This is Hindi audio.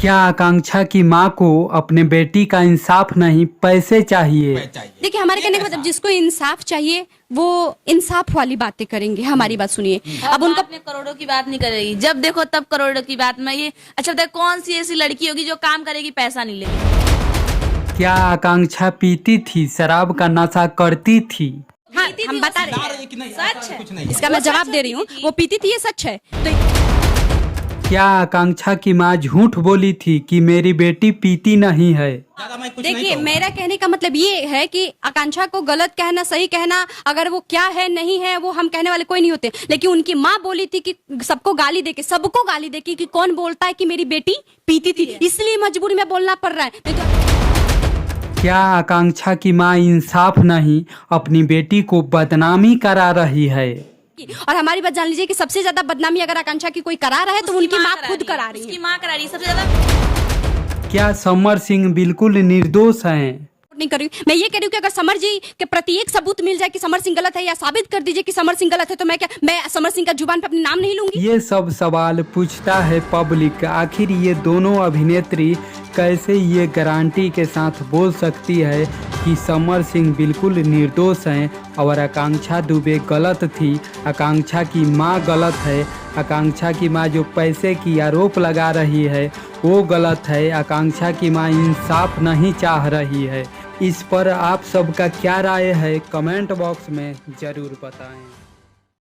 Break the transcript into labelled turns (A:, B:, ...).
A: क्या आकांक्षा की माँ को अपने बेटी का इंसाफ नहीं, पैसे चाहिए?
B: देखिए, हमारे कहने का मतलब जिसको इंसाफ चाहिए वो इंसाफ वाली बातें करेंगे। हमारी बात सुनिए।
C: अब उनका अपने करोड़ों की बात नहीं करेगी, जब देखो तब करोड़ों की बात में ये। अच्छा बताए, कौन सी ऐसी लड़की होगी जो काम करेगी पैसा नहीं लेगी?
A: क्या आकांक्षा पीती थी, शराब का नशा करती थी?
B: हाँ, हम बता रहे हैं,
C: सच है।
B: इसका मैं जवाब दे रही हूँ। वो पीती थी, ये सच है। तो
A: क्या आकांक्षा की माँ झूठ बोली थी कि मेरी बेटी पीती नहीं है?
B: देखिए, मेरा कहने का मतलब ये है कि आकांक्षा को गलत कहना, सही कहना, अगर वो क्या है नहीं है वो हम कहने वाले कोई नहीं होते। लेकिन उनकी माँ बोली थी कि सबको गाली देके, सबको गाली देके कि कौन बोलता है कि मेरी बेटी पीती थी, इसलिए मजबूरी में बोलना पड़ रहा है।
A: क्या आकांक्षा की माँ इंसाफ नहीं, अपनी बेटी को बदनामी करा रही है?
B: और हमारी बात जान लीजिए कि सबसे ज्यादा बदनामी अगर आकांक्षा की कोई करा रहा है तो उनकी माँ खुद करा रही है।
C: उसकी माँ करा रही है सबसे ज्यादा।
A: क्या समर सिंह बिल्कुल निर्दोष हैं?
B: नहीं कर रही हूँ मैं, ये कह रही हूँ कि अगर समर जी के प्रति एक सबूत मिल जाए कि समर सिंह गलत है, या साबित कर दीजिए कि समर सिंह गलत है, तो मैं समर सिंह का जुबान पे अपने नाम नहीं लूंगी।
A: ये सब सवाल पूछता है पब्लिक। आखिर ये दोनों अभिनेत्री कैसे ये गारंटी के साथ बोल सकती है कि समर सिंह बिल्कुल निर्दोष हैं और आकांक्षा दुबे गलत थी, आकांक्षा की माँ गलत है, आकांक्षा की माँ जो पैसे की आरोप लगा रही है वो गलत है, आकांक्षा की माँ इंसाफ नहीं चाह रही है। इस पर आप सबका क्या राय है, कमेंट बॉक्स में ज़रूर बताएं।